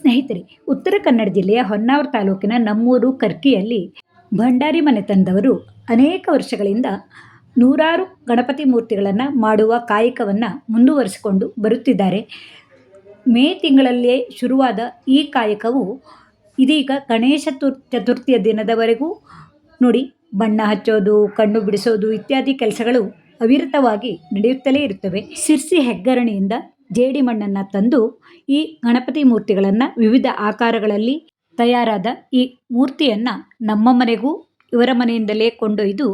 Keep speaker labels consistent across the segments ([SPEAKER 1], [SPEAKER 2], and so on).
[SPEAKER 1] ಸ್ನೇಹಿತರೆ, ಉತ್ತರ ಕನ್ನಡ ಜಿಲ್ಲೆಯ ಹೊನ್ನಾವರ ತಾಲೂಕಿನ ನಮ್ಮೂರು ಕರ್ಕಿಯಲ್ಲಿ ಭಂಡಾರಿ ಮನೆತನದವರು ಅನೇಕ ವರ್ಷಗಳಿಂದ ನೂರಾರು ಗಣಪತಿ ಮೂರ್ತಿಗಳನ್ನು ಮಾಡುವ ಕಾಯಕವನ್ನು ಮುಂದುವರಿಸಿಕೊಂಡು ಬರುತ್ತಿದ್ದಾರೆ. ಮೇ ತಿಂಗಳಲ್ಲೇ ಶುರುವಾದ ಈ ಕಾಯಕವು ಇದೀಗ ಗಣೇಶ ಚತುರ್ಥಿಯ ದಿನದವರೆಗೂ ನೋಡಿ, ಬಣ್ಣ ಹಚ್ಚೋದು, ಕಣ್ಣು ಬಿಡಿಸೋದು ಇತ್ಯಾದಿ ಕೆಲಸಗಳು ಅವಿರತವಾಗಿ ನಡೆಯುತ್ತಲೇ ಇರುತ್ತವೆ. ಸಿರ್ಸಿ ಹೆಗ್ಗರಣಿಯಿಂದ ಜೇಡಿ ಮಣ್ಣನ್ನು ತಂದು ಈ ಗಣಪತಿ ಮೂರ್ತಿಗಳನ್ನು ವಿವಿಧ ಆಕಾರಗಳಲ್ಲಿ ತಯಾರಾದ ಈ ಮೂರ್ತಿಯನ್ನು ನಮ್ಮ ಮನೆಗೂ ಇವರ ಮನೆಯಿಂದಲೇ ಕೊಂಡೊಯ್ದು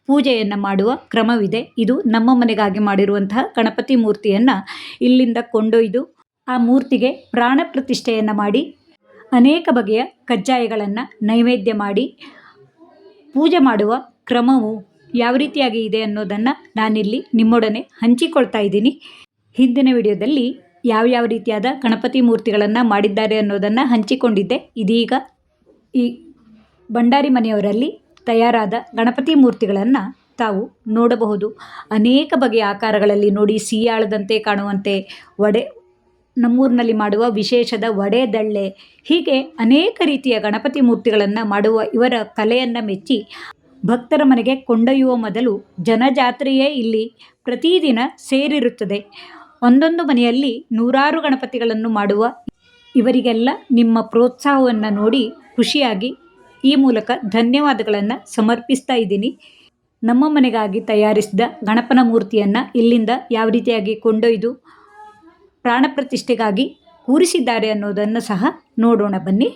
[SPEAKER 1] ಪೂಜೆಯನ್ನು ಮಾಡುವ ಕ್ರಮವಿದೆ. ಇದು ನಮ್ಮ ಮನೆಗಾಗಿ ಮಾಡಿರುವಂತಹ ಗಣಪತಿ ಮೂರ್ತಿಯನ್ನು ಇಲ್ಲಿಂದ ಕೊಂಡೊಯ್ದು ಆ ಮೂರ್ತಿಗೆ ಪ್ರಾಣ ಪ್ರತಿಷ್ಠೆಯನ್ನು ಮಾಡಿ ಅನೇಕ ಬಗೆಯ ಕಜ್ಜಾಯಗಳನ್ನು ನೈವೇದ್ಯ ಮಾಡಿ ಪೂಜೆ ಮಾಡುವ ಕ್ರಮವು ಯಾವ ರೀತಿಯಾಗಿ ಇದೆ ಅನ್ನೋದನ್ನು ನಾನಿಲ್ಲಿ ನಿಮ್ಮೊಡನೆ ಹಂಚಿಕೊಳ್ತಾ ಇದ್ದೀನಿ. ಹಿಂದಿನ ವಿಡಿಯೋದಲ್ಲಿ ಯಾವ ರೀತಿಯಾದ ಗಣಪತಿ ಮೂರ್ತಿಗಳನ್ನು ಮಾಡಿದ್ದಾರೆ ಅನ್ನೋದನ್ನು ಹಂಚಿಕೊಂಡಿದ್ದೆ. ಇದೀಗ ಈ ಭಂಡಾರಿ ಮನೆಯವರಲ್ಲಿ ತಯಾರಾದ ಗಣಪತಿ ಮೂರ್ತಿಗಳನ್ನು ತಾವು ನೋಡಬಹುದು. ಅನೇಕ ಬಗೆಯ ಆಕಾರಗಳಲ್ಲಿ ನೋಡಿ, ಸಿಯಾಳದಂತೆ ಕಾಣುವಂತೆ ವಡೆ, ನಮ್ಮೂರಿನಲ್ಲಿ ಮಾಡುವ ವಿಶೇಷದ ವಡೆ ದಳ್ಳೆ, ಹೀಗೆ ಅನೇಕ ರೀತಿಯ ಗಣಪತಿ ಮೂರ್ತಿಗಳನ್ನು ಮಾಡುವ ಇವರ ಕಲೆಯನ್ನು ಮೆಚ್ಚಿ ಭಕ್ತರ ಮನೆಗೆ ಕೊಂಡೊಯ್ಯುವ ಮೊದಲು ಜನಜಾತ್ರೆಯೇ ಇಲ್ಲಿ ಪ್ರತಿದಿನ ಸೇರಿರುತ್ತದೆ. ಒಂದೊಂದು ಮನೆಯಲ್ಲಿ ನೂರಾರು ಗಣಪತಿಗಳನ್ನು ಮಾಡುವ ಇವರಿಗೆಲ್ಲ ನಿಮ್ಮ ಪ್ರೋತ್ಸಾಹವನ್ನು ನೋಡಿ ಖುಷಿಯಾಗಿ ಈ ಮೂಲಕ ಧನ್ಯವಾದಗಳನ್ನು ಸಮರ್ಪಿಸ್ತಾ ಇದ್ದೀನಿ. ನಮ್ಮ ಮನೆಗಾಗಿ ತಯಾರಿಸಿದ ಗಣಪನ ಮೂರ್ತಿಯನ್ನು ಇಲ್ಲಿಂದ ಯಾವ ರೀತಿಯಾಗಿ ಕೊಂಡೊಯ್ದು ಪ್ರಾಣ ಪ್ರತಿಷ್ಠೆಗಾಗಿ ಕೂರಿಸಿದ್ದಾರೆ ಅನ್ನೋದನ್ನು ಸಹ ನೋಡೋಣ ಬನ್ನಿ.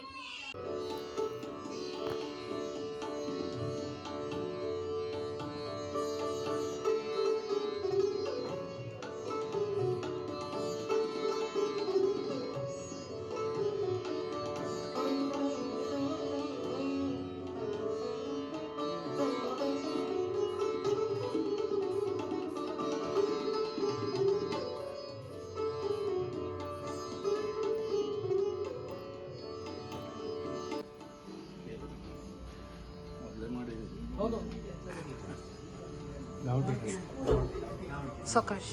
[SPEAKER 2] ಸಕಾಶ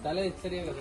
[SPEAKER 3] ತಲೆ ಸರಿಯಾಗಲ್ಲ.